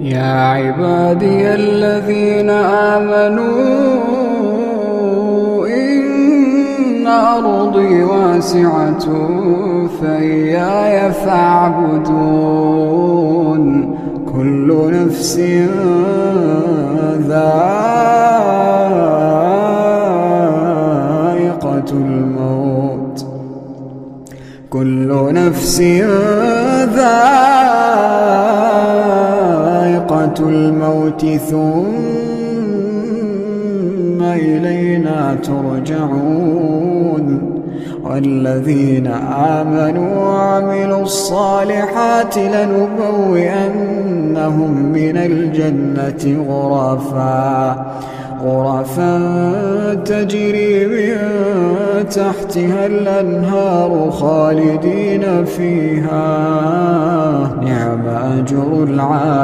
يا عبادي الذين آمنوا إن أرضي واسعة فإياي فاعبدون. كل نفس ذائقة الموت، كل نفس ذائقة الموت ثم إلينا ترجعون. والذين آمنوا وعملوا الصالحات لنبوئنهم من الجنة غرفا تجري من تحتها الأنهار خالدين فيها، نعم أجر العاملين.